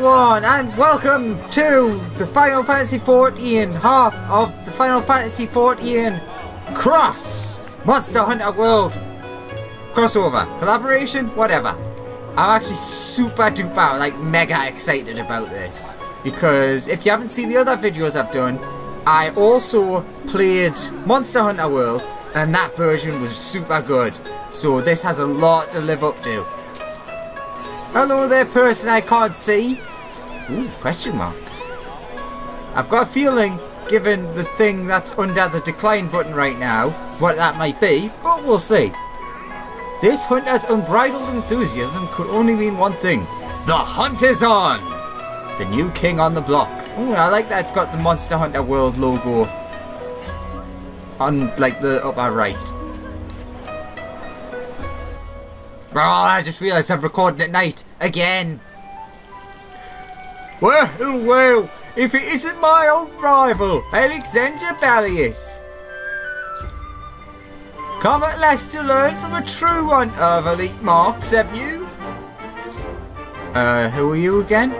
everyone, and welcome to the Final Fantasy XIV half of the Final Fantasy XIV Cross Monster Hunter World crossover, collaboration, whatever. I'm actually super duper, like, mega excited about this, because if you haven't seen the other videos I've done, I also played Monster Hunter World, and that version was super good, so this has a lot to live up to. Hello there, person I can't see. Ooh, question mark. I've got a feeling, given the thing that's under the decline button right now, what that might be, but we'll see. This hunter's unbridled enthusiasm could only mean one thing. The hunt is on! The new king on the block. Ooh, I like that it's got the Monster Hunter World logo on, like, the upper right. Oh, I just realised I'm recording at night again. Well, if it isn't my old rival, Alexander Ballius. Come at last to learn from a true hunter of elite marks, have you? Who are you again?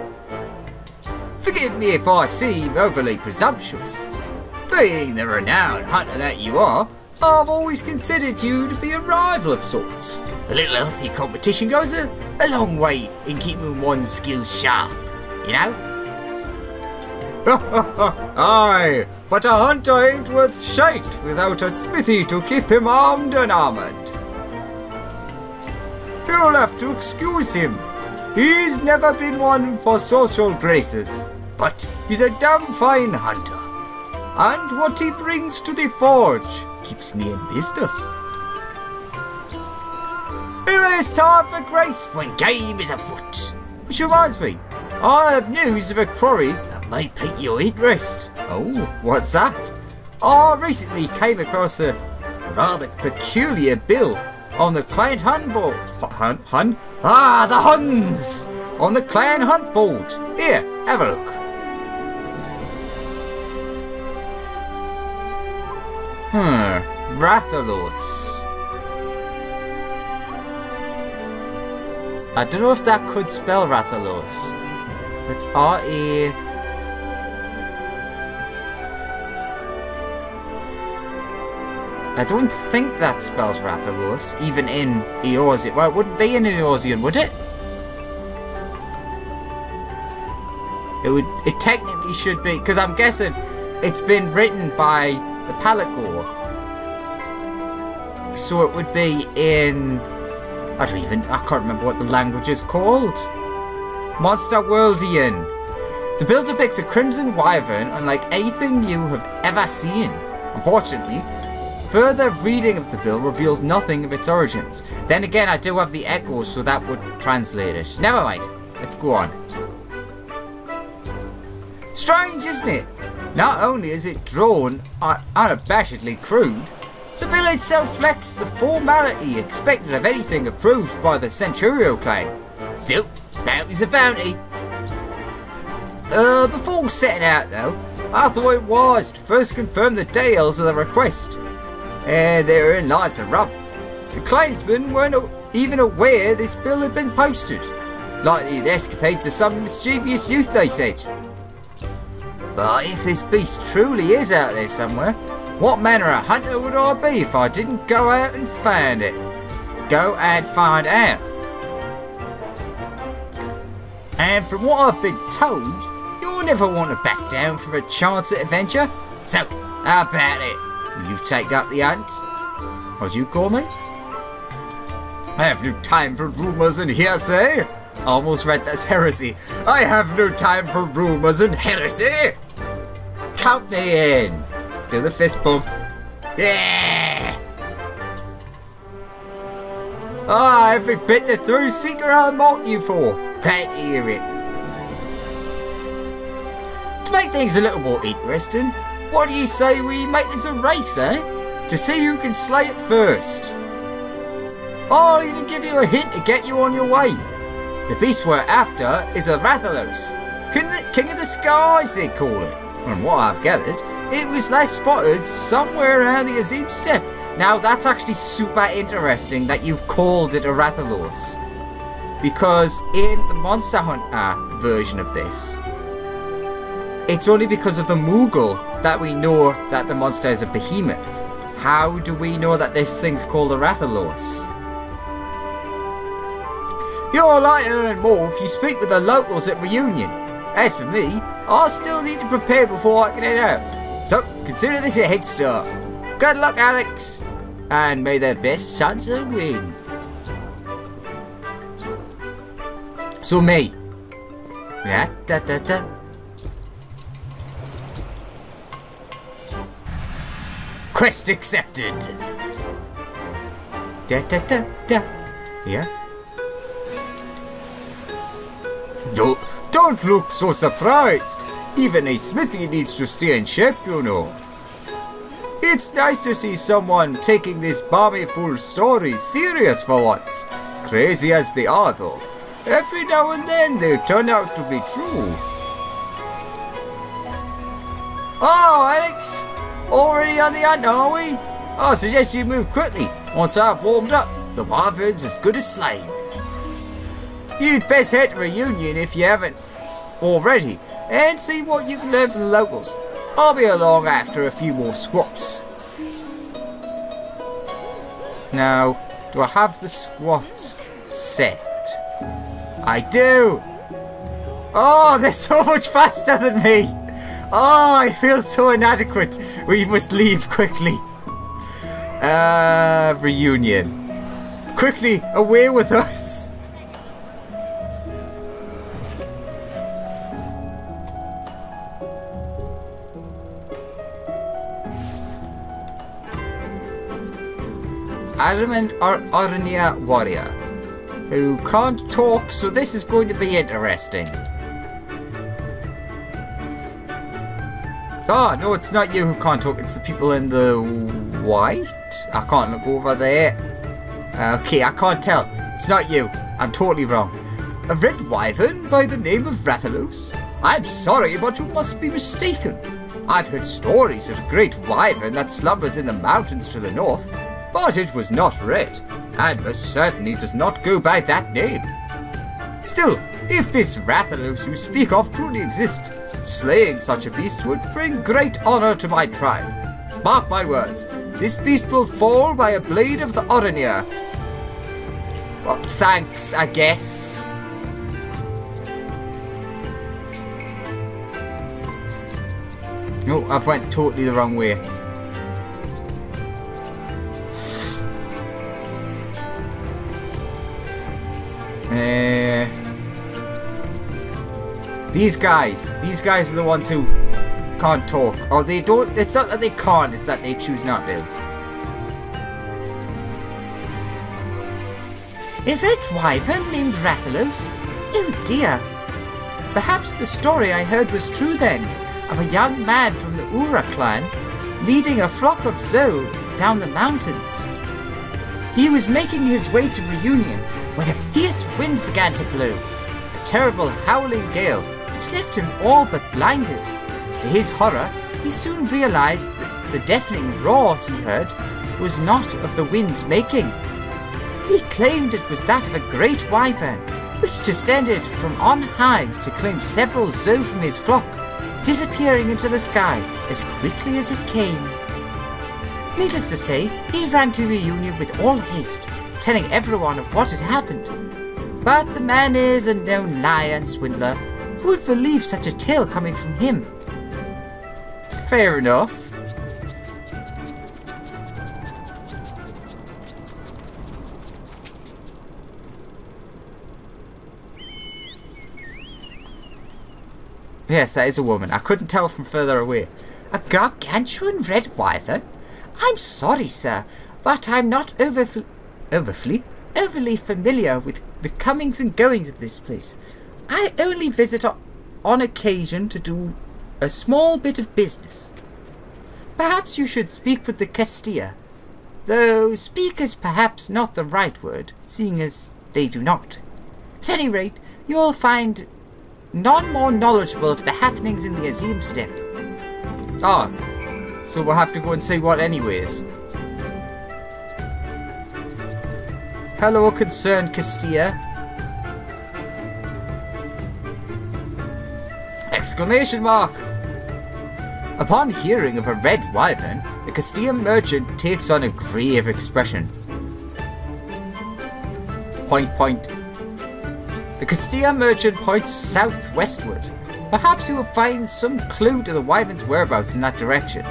Forgive me if I seem overly presumptuous. Being the renowned hunter that you are, I've always considered you to be a rival of sorts. A little healthy competition goes a long way in keeping one's skills sharp, you know? Aye, but a hunter ain't worth shite without a smithy to keep him armed and armoured. You'll have to excuse him. He's never been one for social graces, but he's a damn fine hunter. And what he brings to the forge keeps me in business. It is time for grace when game is afoot. Which reminds me, I have news of a quarry that might pique your interest. Oh, what's that? I recently came across a rather peculiar bill on the clan hunt board. The Huns! On the clan hunt board. Here, have a look. Rathalos. I don't know if that could spell Rathalos. It's R-A... I don't think that spells Rathalos, even in Eorzean. Well, it wouldn't be in Eorzean, would it? It technically should be, because I'm guessing it's been written by the Palagor. So it would be in... I can't remember what the language is called. Monster Worldian. The bill depicts a crimson wyvern unlike anything you have ever seen. Unfortunately, further reading of the bill reveals nothing of its origins. Then again, I do have the echoes, so that would translate it. Never mind. Let's go on. Strange, isn't it? Not only is it drawn unabashedly crude, the bill itself lacks the formality expected of anything approved by the Centurio clan. Still, bounty's a bounty. Before setting out though, I thought it wise to first confirm the details of the request. And therein lies the rub. The clansmen weren't even aware this bill had been posted. Likely the escapades of some mischievous youth, they said. But if this beast truly is out there somewhere, what manner of hunter would I be if I didn't go out and find it? Go and find out. And from what I've been told, you'll never want to back down from a chance at adventure. So, how about it? Will you take up the hunt? What do you call me? I have no time for rumours and hearsay. I almost read that's heresy. I have no time for rumours and heresy. Count me in. Do the fist bump. Yeah! Ah, every bit the through seeker I'll mock you for. Glad to hear it. To make things a little more interesting, what do you say we make this a race, eh? To see who can slay it first. I'll even give you a hint to get you on your way. The beast we're after is a Rathalos. King of the skies, they call it. From what I've gathered, it was last spotted somewhere around the Azim steppe. Now that's actually super interesting that you've called it a Rathalos. because in the Monster Hunter version of this, it's only because of the Moogle that we know that the monster is a behemoth. How do we know that this thing's called a Rathalos? You're likely to learn more if you speak with the locals at Reunion. As for me, I'll still need to prepare before I can head out. So, consider this a head start. Good luck, Alex, and may the best Sansa win. So me. Da-da-da-da. Quest accepted. Da-da-da-da. Yeah. Don't look so surprised. Even a smithy needs to stay in shape, you know. It's nice to see someone taking this balmy full story serious for once. Crazy as they are, though. Every now and then they turn out to be true. Oh, Alex! Already on the hunt, are we? I suggest you move quickly. Once I've warmed up, the wyvern's as good as slain. You'd best head to Reunion if you haven't already, and see what you can learn from the locals. I'll be along after a few more squats. Now, do I have the squats set? I do! Oh, they're so much faster than me! Oh, I feel so inadequate. We must leave quickly. Reunion. Quickly, away with us! Adamant Arania warrior, who can't talk, so this is going to be interesting. Oh, no, it's not you who can't talk, it's the people in the white? I can't look over there. Okay, I can't tell. It's not you. I'm totally wrong. A red wyvern by the name of Rathalos? I'm sorry, but you must be mistaken. I've heard stories of a great wyvern that slumbers in the mountains to the north, but it was not red, and most certainly does not go by that name. Still, if this Rathalos you speak of truly exists, slaying such a beast would bring great honour to my tribe. Mark my words, this beast will fall by a blade of the Oranir. Well, thanks, I guess. Oh, I've went totally the wrong way. These guys are the ones who can't talk, or they don't. It's not that they can't, it's that they choose not to. A red wyvern named Rathalos? Oh dear. Perhaps the story I heard was true then, of a young man from the Ura clan leading a flock of Zo down the mountains. He was making his way to Reunion when a fierce wind began to blow, a terrible howling gale which left him all but blinded. To his horror, he soon realized that the deafening roar he heard was not of the wind's making. He claimed it was that of a great wyvern, which descended from on high to claim several Zo from his flock, disappearing into the sky as quickly as it came. Needless to say, he ran to Reunion with all haste, telling everyone of what had happened. But the man is a known liar and swindler. Who would believe such a tale coming from him? Fair enough. Yes, that is a woman. I couldn't tell from further away. A gargantuan red wyvern? I'm sorry, sir, but I'm not overly familiar with the comings and goings of this place. I only visit on occasion to do a small bit of business. Perhaps you should speak with the Castilla, though speak is perhaps not the right word, seeing as they do not. At any rate, you'll find none more knowledgeable of the happenings in the Azim Steppe. Ah, so we'll have to go and see what anyways. Hello, concerned Castilla. Exclamation mark! Upon hearing of a red wyvern, the Castilian merchant takes on a grave expression. Point. The Castilian merchant points southwestward. Perhaps he will find some clue to the wyvern's whereabouts in that direction.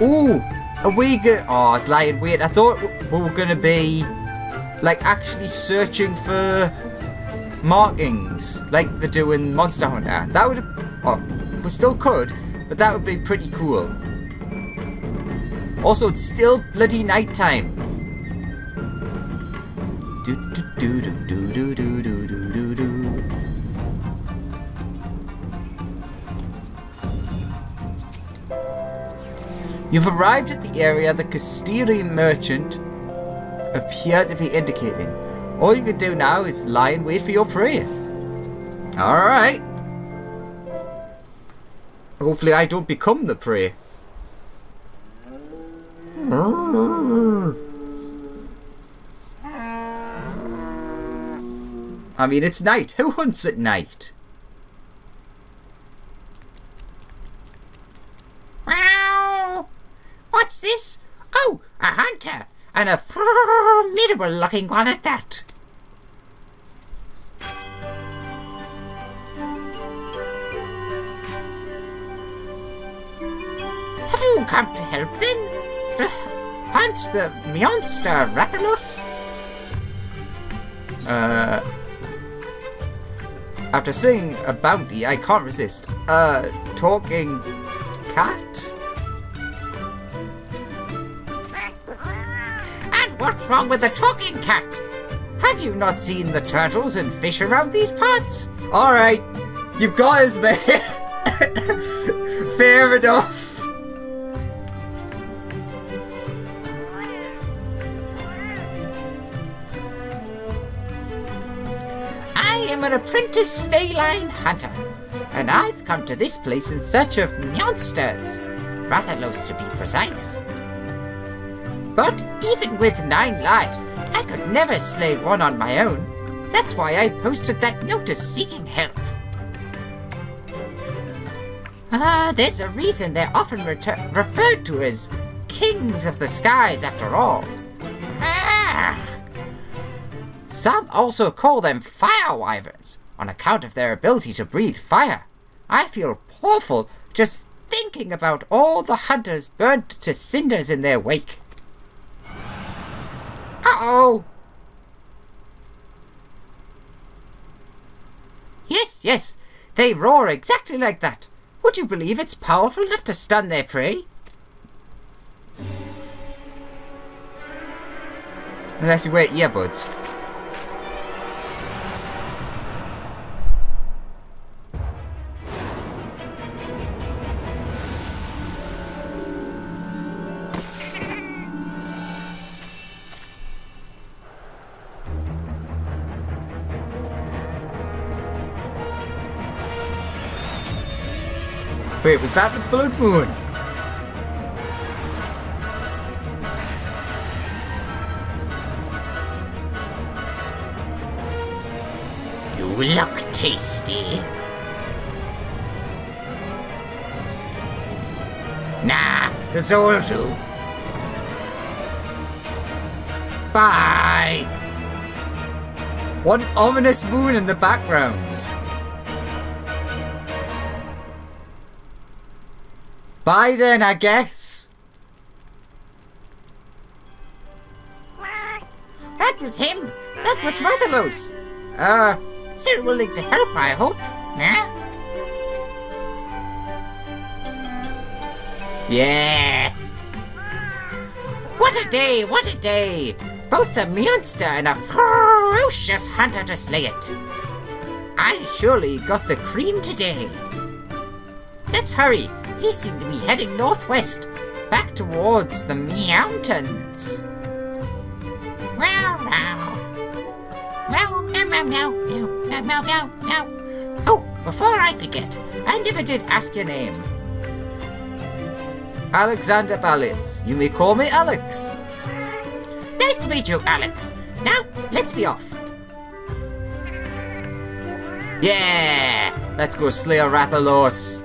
Ooh! Oh, it's lying wait. I thought we were gonna be like actually searching for markings like they do in Monster Hunter. That would, we still could, but that would be pretty cool. Also, it's still bloody nighttime. You've arrived at the area the Castilian merchant appeared to be indicating. All you can do now is lie and wait for your prey. Alright. Hopefully I don't become the prey. I mean, it's night. Who hunts at night? Wow! What's this? Oh, a hunter! And a formidable looking one at that. Have you come to help then? To hunt the meownster Rathalos? After seeing a bounty, I can't resist. Talking cat? And what's wrong with the talking cat? Have you not seen the turtles and fish around these parts? Alright, you've got us there. Fair enough. I am an apprentice feline hunter, and I've come to this place in search of meownsters, Rathalos to be precise. But even with 9 lives, I could never slay one on my own. That's why I posted that notice seeking help. There's a reason they're often referred to as kings of the skies after all. Some also call them fire wyverns, on account of their ability to breathe fire. I feel awful just thinking about all the hunters burnt to cinders in their wake. Uh-oh! Yes, they roar exactly like that. Would you believe it's powerful enough to stun their prey? Unless you wear earbuds. Wait, was that the blood moon? You look tasty. Nah, this will do. Bye. One ominous moon in the background. Bye then, I guess. That was him. That was Rathalos. Still willing to help, I hope. Nah? Yeah. What a day, what a day. Both a meownster and a ferocious hunter to slay it. I surely got the cream today. Let's hurry. He seemed to be heading northwest, back towards the mountains. Meow, meow. Meow, meow, meow, meow, meow, meow, meow, meow. Oh, before I forget, I never did ask your name. Alexander Ballitz. You may call me Alex. Nice to meet you, Alex. Now, let's be off. Yeah! Let's go slay a Rathalos.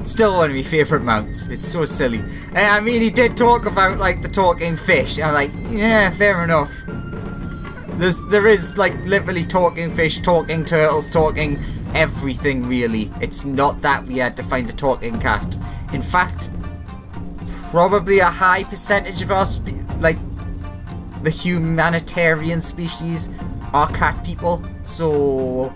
Still one of my favourite mounts. It's so silly. And I mean, he did talk about like the talking fish. I'm like, yeah, fair enough. There is like literally talking fish, talking turtles, talking everything really. It's not that weird to find a talking cat. In fact, probably a high percentage of our like the humanitarian species are cat people. So.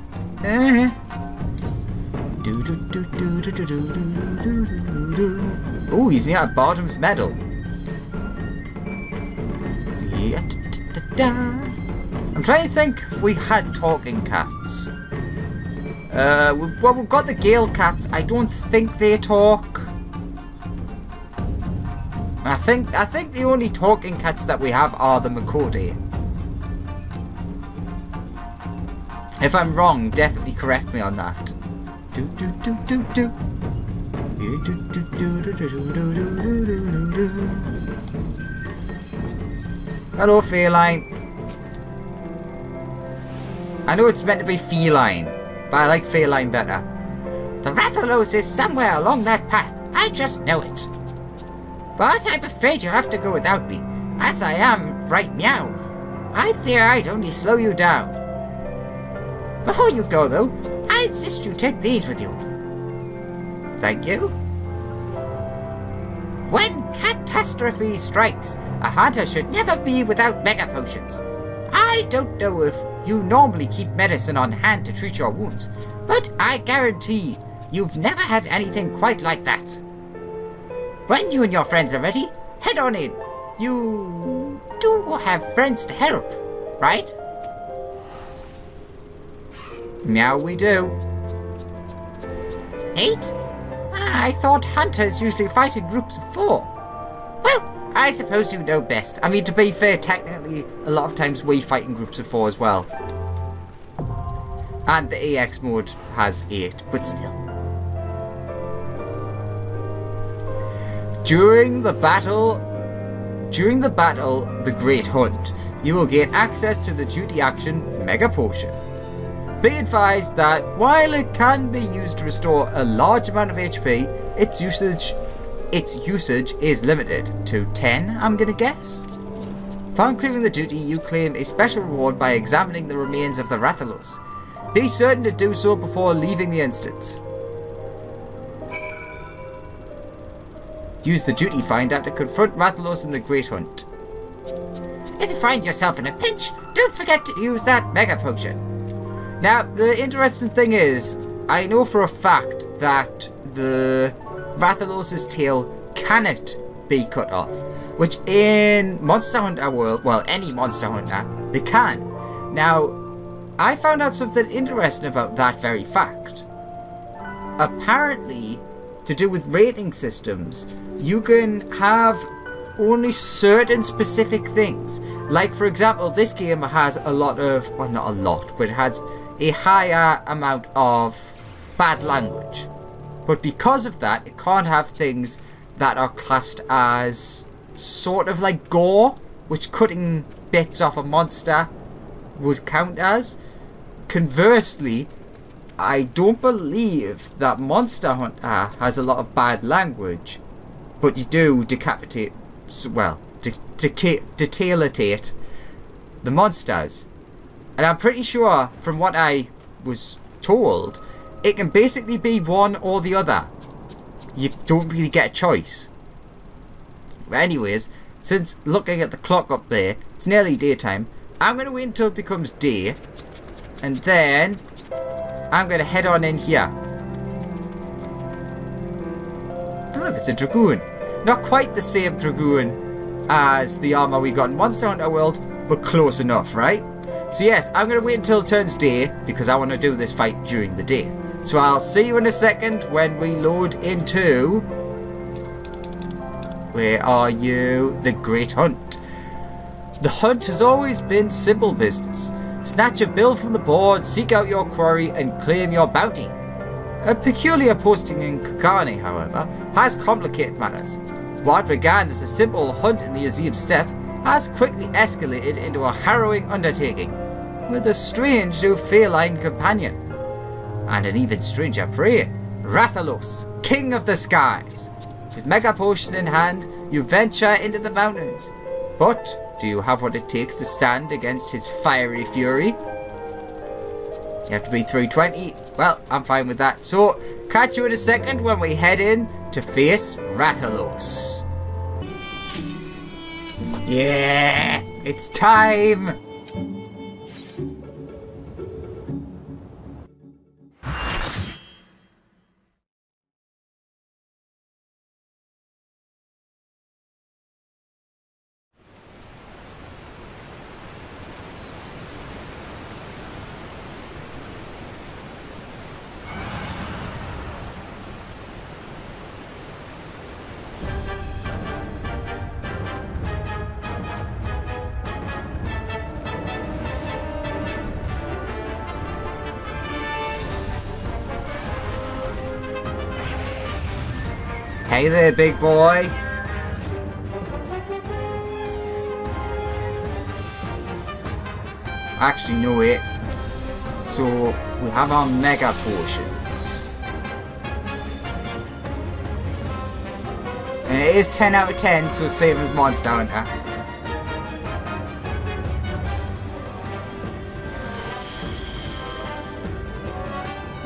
Oh, he's near Bottom's medal. I'm trying to think if we had talking cats. Well, we've got the Gale cats. I don't think they talk. I think the only talking cats that we have are the Makodi. If I'm wrong, definitely correct me on that. Hello, feline. I know it's meant to be feline, but I like feline better. The Rathalos is somewhere along that path. I just know it. But I'm afraid you'll have to go without me, as I am right now. I fear I'd only slow you down. Before you go, though, I insist you take these with you. Thank you. When catastrophe strikes, a hunter should never be without mega potions. I don't know if you normally keep medicine on hand to treat your wounds, but I guarantee you've never had anything quite like that. When you and your friends are ready, head on in. You do have friends to help, right? Meow, we do. 8? I thought hunters usually fight in groups of 4. Well, I suppose you know best. I mean, to be fair, technically, a lot of times we fight in groups of 4 as well. And the AX mode has 8, but still. During the battle, The Great Hunt, you will gain access to the duty action Mega Potion. Be advised that while it can be used to restore a large amount of HP, its usage is limited to 10, I'm gonna guess. Upon clearing the duty, you claim a special reward by examining the remains of the Rathalos. Be certain to do so before leaving the instance. Use the duty finder to confront Rathalos in the Great Hunt. If you find yourself in a pinch, don't forget to use that Mega Potion. Now, the interesting thing is, I know for a fact that the Rathalos' tail cannot be cut off, which in Monster Hunter World, well, any Monster Hunter, they can. Now, I found out something interesting about that very fact. Apparently, to do with rating systems, you can have only certain specific things. Like, for example, this game has a lot of, well, not a lot, but it has a higher amount of bad language. But because of that, it can't have things that are classed as sort of like gore, which cutting bits off a monster would count as. Conversely, I don't believe that Monster Hunter has a lot of bad language, but you do decapitate, well, detalitate the monsters. And I'm pretty sure, from what I was told, it can basically be one or the other. You don't really get a choice. But anyways, since looking at the clock up there, it's nearly daytime, I'm going to wait until it becomes day. And then, I'm going to head on in here. Oh look, it's a Dragoon. Not quite the same Dragoon as the armor we got in Monster Hunter World, but close enough, right? So yes, I'm going to wait until it turns day, because I want to do this fight during the day. So I'll see you in a second when we load into... Where are you? The Great Hunt. The hunt has always been simple business. Snatch a bill from the board, seek out your quarry, and claim your bounty. A peculiar posting in Kokane, however, has complicated matters. What began as a simple hunt in the Azim Steppe has quickly escalated into a harrowing undertaking, with a strange new feline companion. And an even stranger prey, Rathalos, King of the Skies. With Mega Potion in hand, you venture into the mountains. But do you have what it takes to stand against his fiery fury? You have to be 320. Well, I'm fine with that. So, catch you in a second when we head in to face Rathalos. Yeah, it's time! Hey there, big boy. Actually, no wait. So, we have our Mega Potions. And it is 10 out of 10, so same as Monster Hunter.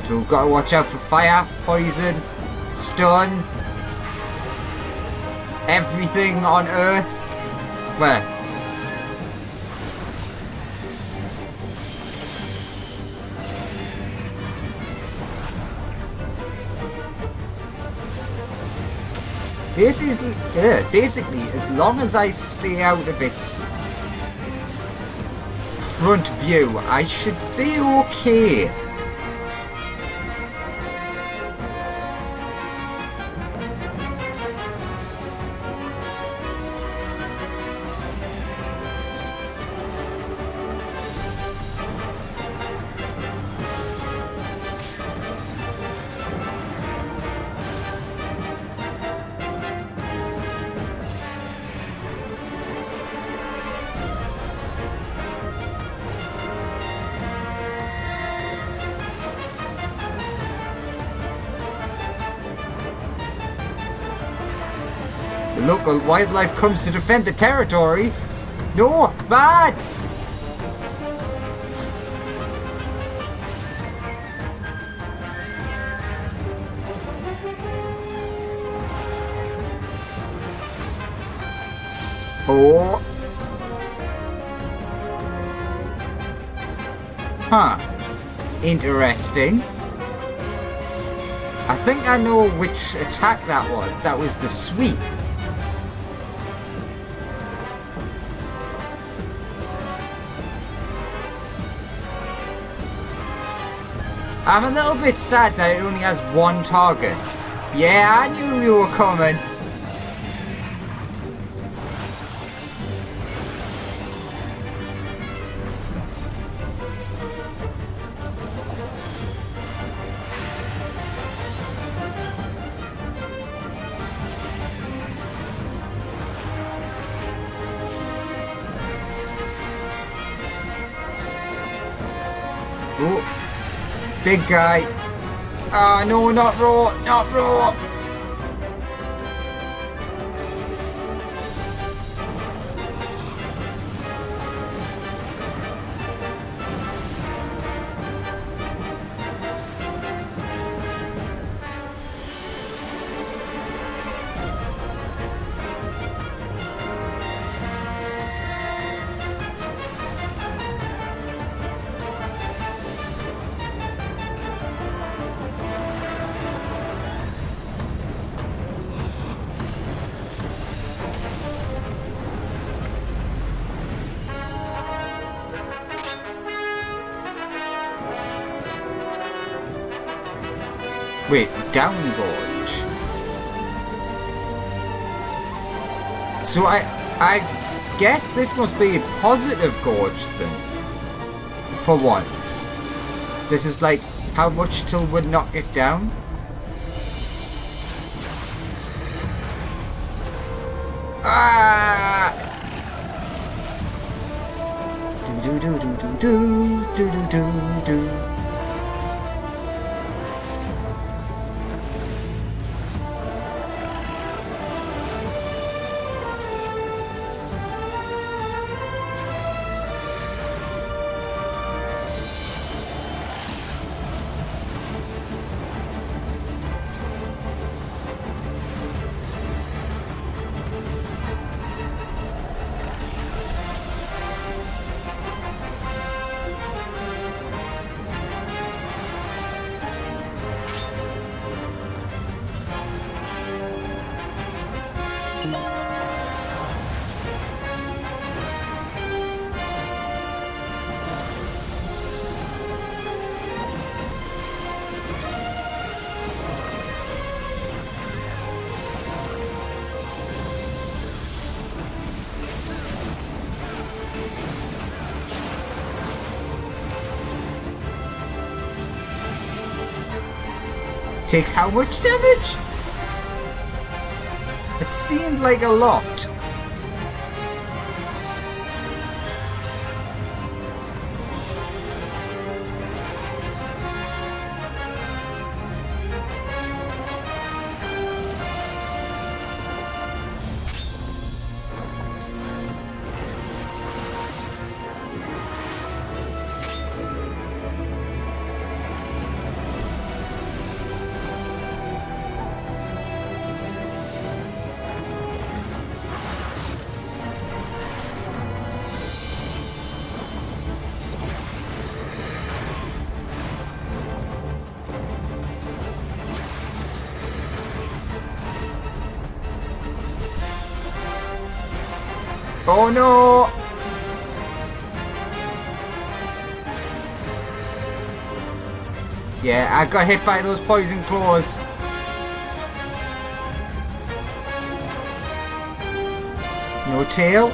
So we've got to watch out for fire, poison, stun, everything on Earth. Where? Basically, as long as I stay out of its front view, I should be okay. The local wildlife comes to defend the territory. No, bad! Oh. Huh. Interesting. I think I know which attack that was. That was the sweep. I'm a little bit sad that it only has one target. Yeah, I knew you were coming. Oh. Big guy. Ah, no, not raw, not raw. Wait, down gorge. So I guess this must be a positive gorge then. For once. This is like how much till would knock it down. Ah! Do do do do do do do do do. Takes how much damage? It seemed like a lot. Oh no! Yeah, I got hit by those poison claws. No tail.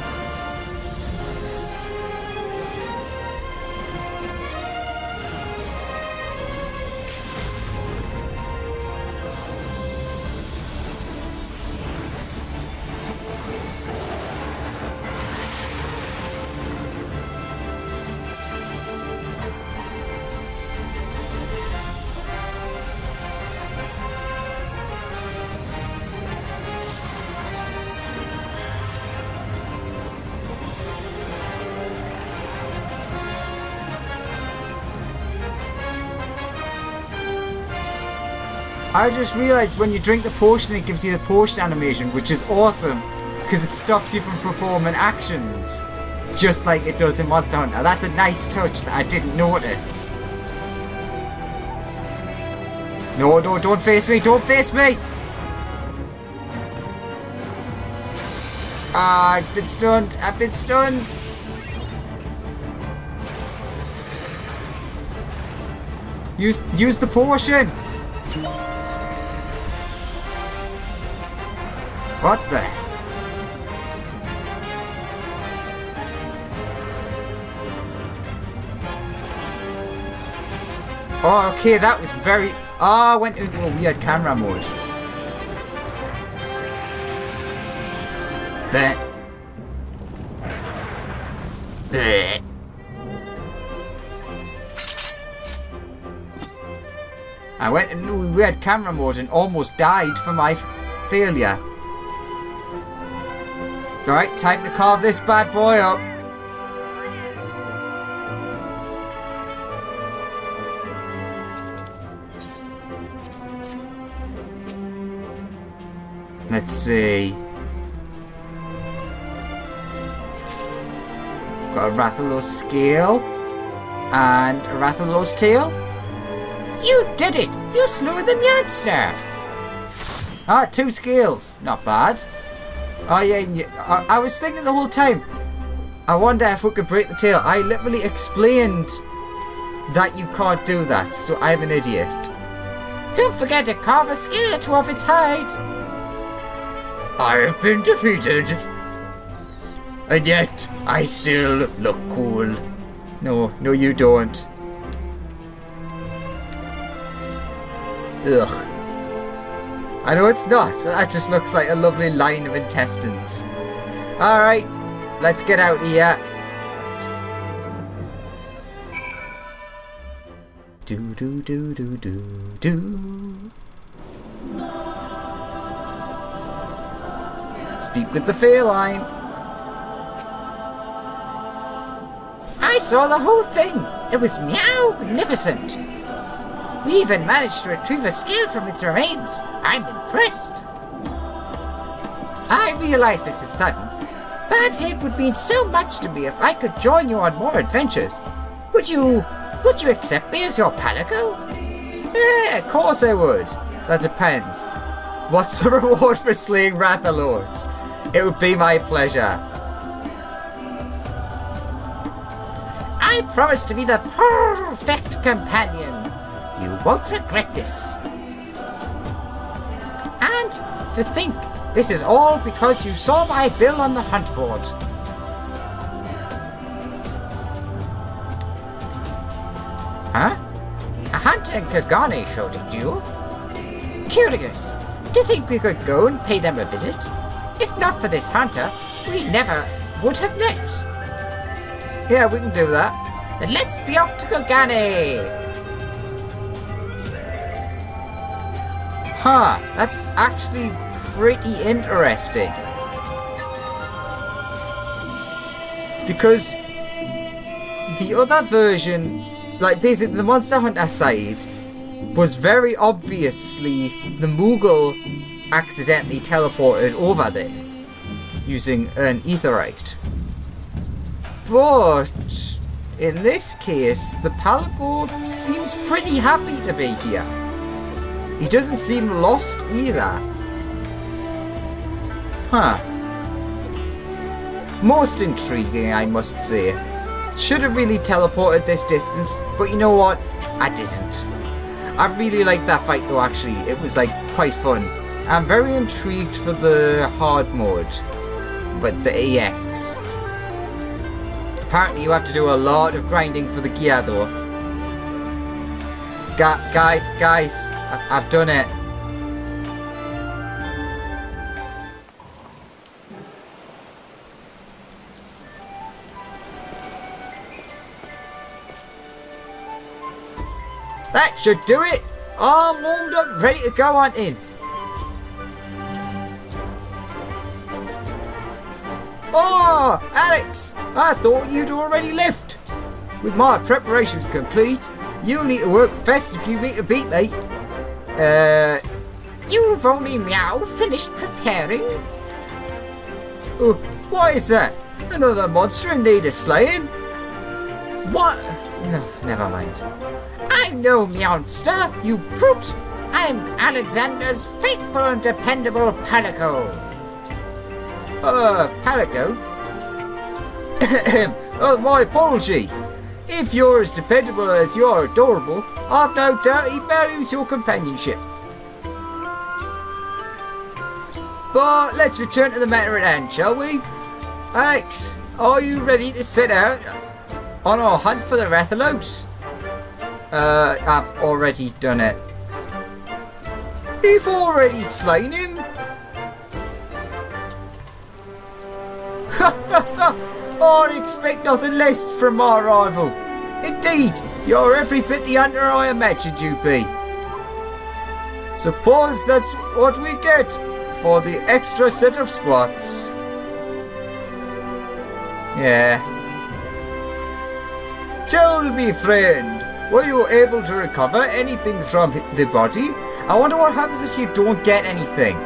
I just realised when you drink the potion it gives you the potion animation, which is awesome because it stops you from performing actions just like it does in Monster Hunter. That's a nice touch that I didn't notice. No, no, don't face me, don't face me! Ah, I've been stunned, I've been stunned! Use the potion! What the? Oh, okay, that was very... Oh, I went into a weird camera mode. Bleh. Bleh. I went into a weird camera mode and almost died for my failure. Alright, time to carve this bad boy up. Let's see. Got a Rathalos scale. And a Rathalos tail. You did it! You slew the meownster! Ah, 2 scales. Not bad. Oh yeah, I was thinking the whole time, I wonder if we could break the tail. I literally explained that you can't do that, so I'm an idiot. Don't forget to carve a skeleton off its hide! I have been defeated. And yet, I still look cool. No, no you don't. Ugh. I know it's not, but that just looks like a lovely line of intestines. Alright, let's get out of here. Do do do do do do. Speak with the feline. I saw the whole thing. It was magnificent. We even managed to retrieve a scale from its remains. I'm impressed. I realize this is sudden, but it would mean so much to me if I could join you on more adventures. Would you accept me as your palago? Yeah, of course I would. That depends. What's the reward for slaying Rathalos? It would be my pleasure. I promise to be the perfect companion. You won't regret this. And to think, this is all because you saw my bill on the hunt board. Huh? A hunter in Kagane showed it to you? Curious. Do you think we could go and pay them a visit? If not for this hunter, we never would have met. Yeah, we can do that. Then let's be off to Kagane. Huh, that's actually pretty interesting. Because the other version, like basically the Monster Hunter side, was very obviously the Moogle accidentally teleported over there using an Aetheryte. But in this case, the Palago seems pretty happy to be here. He doesn't seem lost either. Huh. Most intriguing, I must say. Should have really teleported this distance, but you know what? I didn't. I really liked that fight though, actually. It was like quite fun. I'm very intrigued for the hard mode, but the EX. Apparently you have to do a lot of grinding for the gear though. Guys, I've done it. That should do it. I'm warmed up, ready to go hunting. Oh, Alex, I thought you'd already left. With my preparations complete, you'll need to work fast if you meet a beat, mate. You've only finished preparing? Oh, what is that? Another monster in need of slaying? What? No, never mind. I'm no meownster, you brute! I'm Alexander's faithful and dependable Palago. Palago? Oh, my apologies. If you're as dependable as you are adorable, I've no doubt he values your companionship. But let's return to the matter at hand, shall we? Alex, are you ready to set out on our hunt for the Rathalos? I've already done it. You've already slain him? I'd expect nothing less from my rival. Indeed, you're every bit the hunter I imagined you'd be. Suppose that's what we get for the extra set of squats. Yeah. Tell me, friend, were you able to recover anything from the body? I wonder what happens if you don't get anything.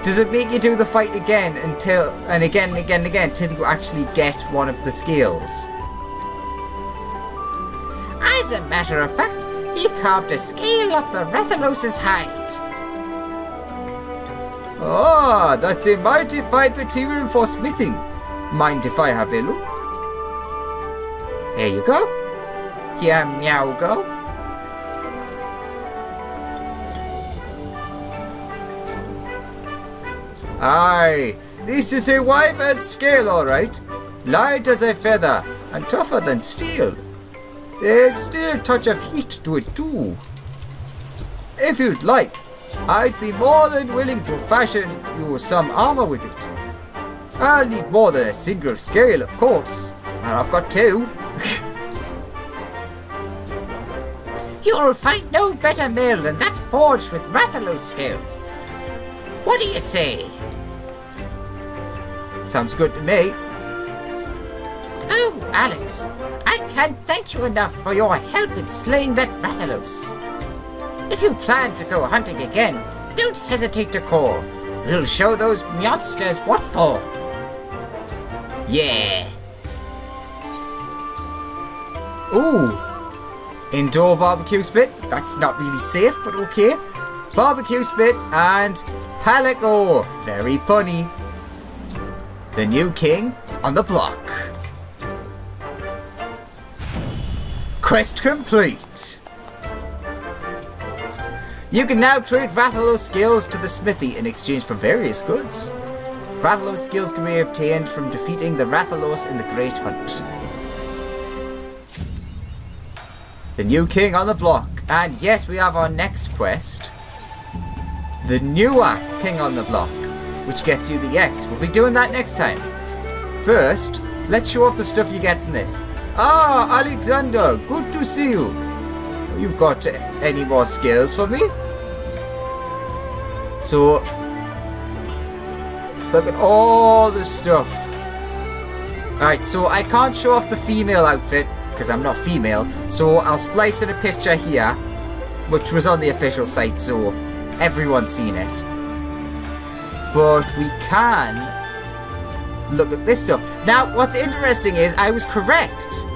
Does it make you do the fight again until and again till you actually get one of the scales? As a matter of fact, he carved a scale off the Rathalos' hide. Ah, that's a mighty fine material for smithing. Mind if I have a look? Here you go. Here, meow go. Aye, this is a wyvern scale, alright. Light as a feather and tougher than steel. There's still a touch of heat to it too. If you'd like, I'd be more than willing to fashion you some armor with it. I'll need more than a single scale, of course. And I've got 2. You'll find no better mail than that forged with Rathalos scales. What do you say? Sounds good to me. Oh, Alex, I can't thank you enough for your help in slaying that Rathalos. If you plan to go hunting again, don't hesitate to call. We'll show those meownsters what for. Yeah. Ooh. Indoor barbecue spit. That's not really safe, but okay. Barbecue spit and Palico. Very punny. The new king on the block. Quest complete. You can now trade Rathalos skills to the smithy in exchange for various goods. Rathalos skills can be obtained from defeating the Rathalos in the Great Hunt. The new king on the block. And yes, we have our next quest. The newer king on the block, which gets you the X. We'll be doing that next time. First, let's show off the stuff you get from this. Ah, Alexander, good to see you. You've got any more skills for me? So, look at all the stuff. Alright, so I can't show off the female outfit because I'm not female, so I'll splice in a picture here, which was on the official site, so everyone's seen it. But we can look at this stuff. Now, what's interesting is I was correct.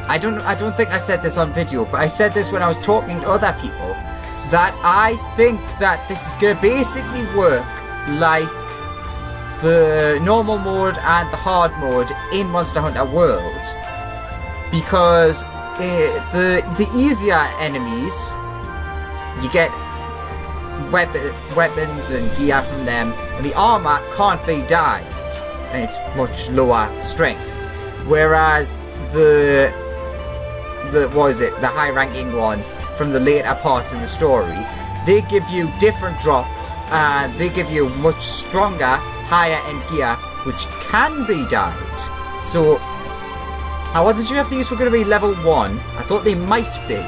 I don't think I said this on video, but I said this when I was talking to other people, that I think that this is going to basically work like the normal mode and the hard mode in Monster Hunter World, because the easier enemies, you get weapons and gear from them, and the armor can't be dyed, and it's much lower strength. Whereas the high ranking one from the later parts in the story, they give you different drops and they give you much stronger, higher end gear which can be dyed. So I wasn't sure if these were going to be level 1. I thought they might be,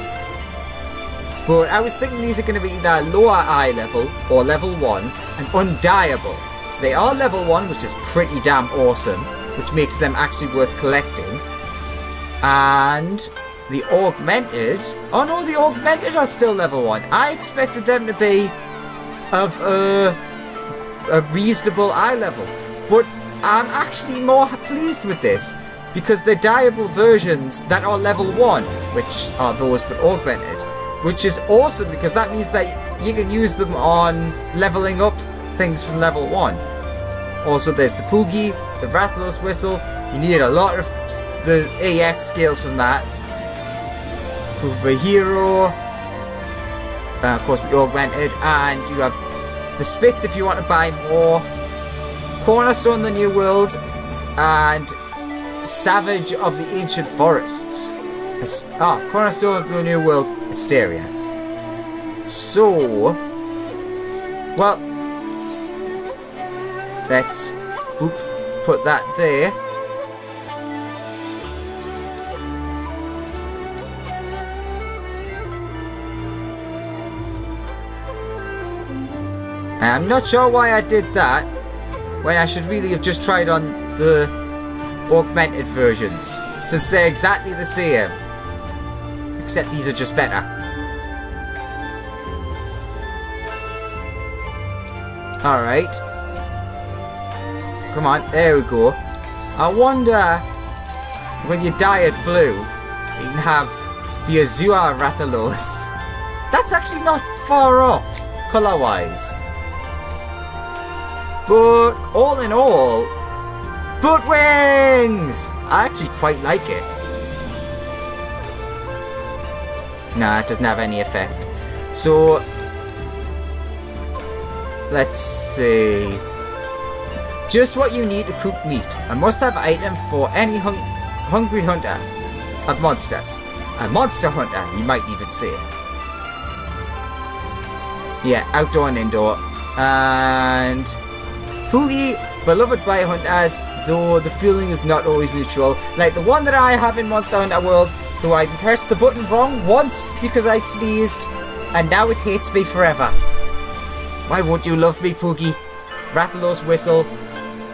but I was thinking these are going to be either lower eye level or level 1 and undyeable. They are level 1, which is pretty damn awesome, which makes them actually worth collecting. And the augmented, oh no, the augmented are still level 1. I expected them to be of a reasonable eye level, but I'm actually more pleased with this because they're dyeable versions that are level 1, which are those but augmented, which is awesome because that means that you can use them on leveling up things from level 1. Also, there's the Poogie, the Rathalos whistle. You need a lot of the AX skills from that. Proof of a hero. Of course, the augmented, and you have the spits if you want to buy more. Cornerstone of the New World, and Savage of the Ancient Forests. Cornerstone of the New World, Asteria. So, well, let's put that there. I'm not sure why I did that when I should really have just tried on the augmented versions, since they're exactly the same, except these are just better. Alright. Come on, there we go. I wonder, when you dye it blue, you can have the Azure Rathalos. That's actually not far off, colour-wise. But all in all, butt wings! I actually quite like it. Nah, it doesn't have any effect. So let's see. Just what you need to cook meat. A must-have item for any hungry hunter of monsters. A monster hunter, you might even say. Yeah, outdoor and indoor. And Poogie, beloved by hunters, though the feeling is not always mutual. Like the one that I have in Monster Hunter World, though I pressed the button wrong once because I sneezed, and now it hates me forever. Why won't you love me, Poogie? Rathalos whistle.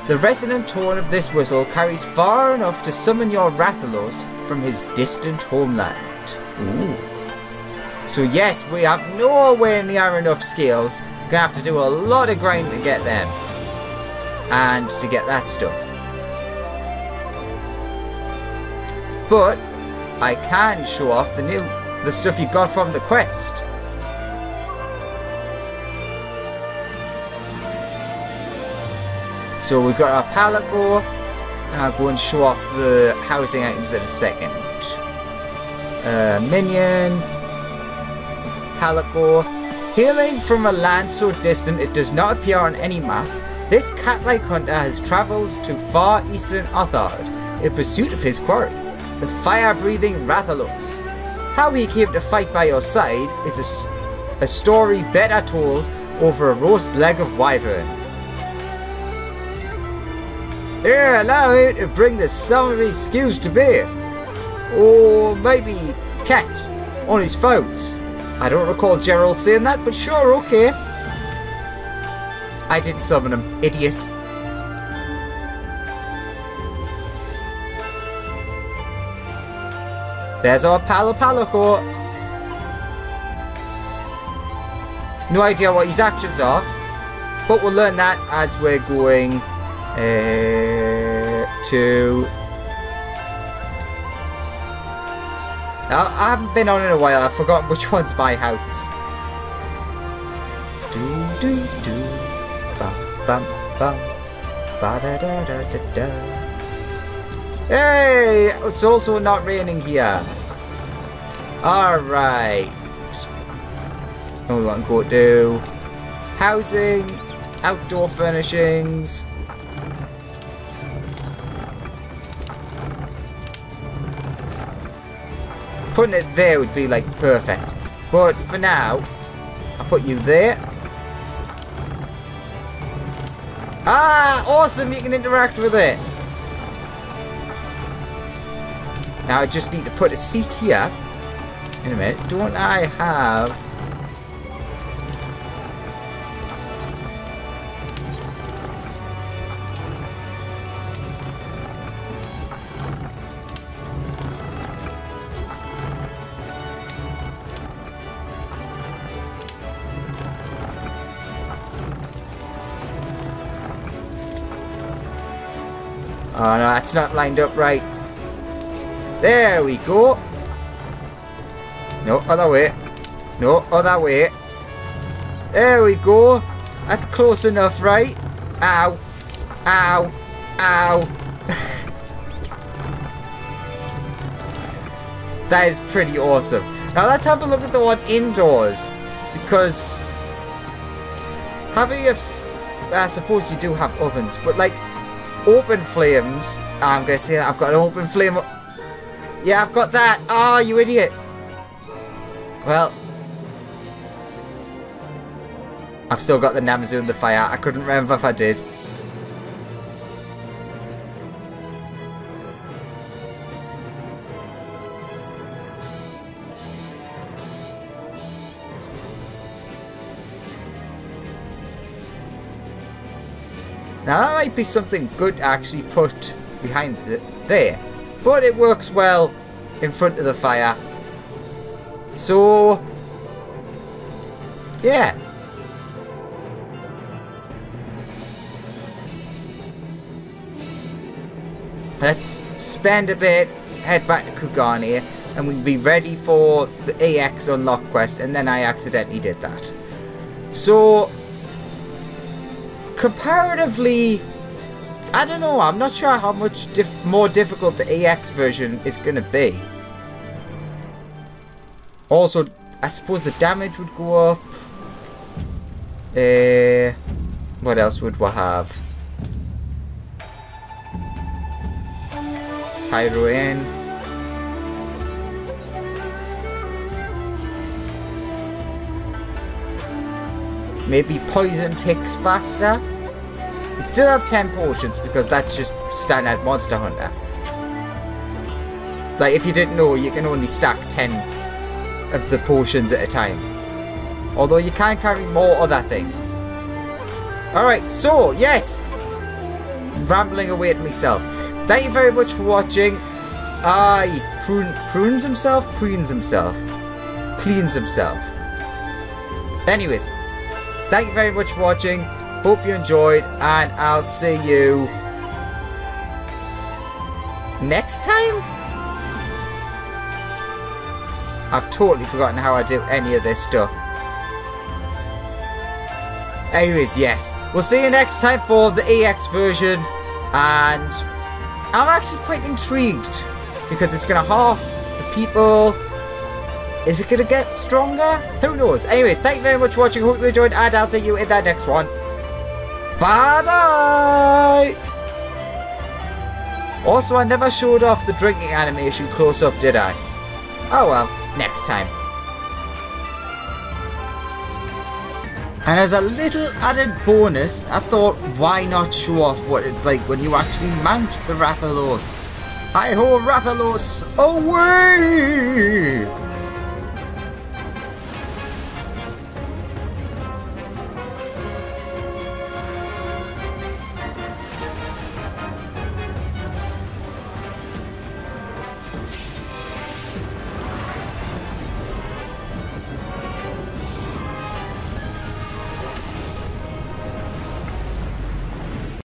The resonant tone of this whistle carries far enough to summon your Rathalos from his distant homeland. Ooh. So yes, we have nowhere near enough scales. Gonna have to do a lot of grinding to get them. And to get that stuff. But I can show off the stuff you got from the quest. So we've got our Palago. I'll go and show off the housing items in a second. Minion. Palago. Hailing from a land so distant it does not appear on any map, this cat-like hunter has travelled to far eastern Othard in pursuit of his quarry, the fire-breathing Rathalos. How he came to fight by your side is a story better told over a roast leg of wyvern. Here, allow me to bring the summary skills to bear. Or maybe cat on his foes. I don't recall Gerald saying that, but sure, okay. I didn't summon him, idiot. There's our Palaco. No idea what his actions are, but we'll learn that as we're going to... I haven't been on in a while, I've forgotten which one's my house. Bum, bum, bum. Ba da da da da da. Hey! It's also not raining here. Alright. Now we want to go to housing, outdoor furnishings. Putting it there would be like perfect. But for now, I'll put you there. Ah, awesome, you can interact with it. Now I just need to put a seat here. In a minute, don't I have... Oh no, that's not lined up right. There we go. No, other way. No, other way. There we go. That's close enough, right? Ow. Ow. Ow. That is pretty awesome. Now let's have a look at the one indoors. Because having a... I suppose you do have ovens, but like... Open flames. I'm gonna say that I've got an open flame. Yeah, I've got that. Oh, you idiot. Well, I've still got the Namazu and the fire. I couldn't remember if I did. Now that might be something good to actually put behind there, but it works well in front of the fire. So, yeah. Let's spend a bit, head back to Kugani, and we'll be ready for the AX unlock quest, and then I accidentally did that. So... comparatively, I don't know, I'm not sure how much more difficult the AX version is going to be. Also, I suppose the damage would go up. What else would we have? Pyro in. Maybe poison ticks faster. You'd still have 10 potions because that's just standard Monster Hunter. Like, if you didn't know, you can only stack 10 of the potions at a time. Although you can carry more other things. Alright, so, yes. Rambling away to myself. Thank you very much for watching. Prunes himself? Cleans himself. Anyways, thank you very much for watching. Hope you enjoyed, and I'll see you next time? I've totally forgotten how I do any of this stuff. Anyways, yes. We'll see you next time for the EX version, and I'm actually quite intrigued because it's going to half the people. Is it going to get stronger? Who knows? Anyways, thank you very much for watching. Hope you enjoyed, and I'll see you in the next one. Bye-bye! Also, I never showed off the drinking animation close up, did I? Oh well, next time. And as a little added bonus, I thought, why not show off what it's like when you actually mount the Rathalos? Hi-ho, Rathalos! Away!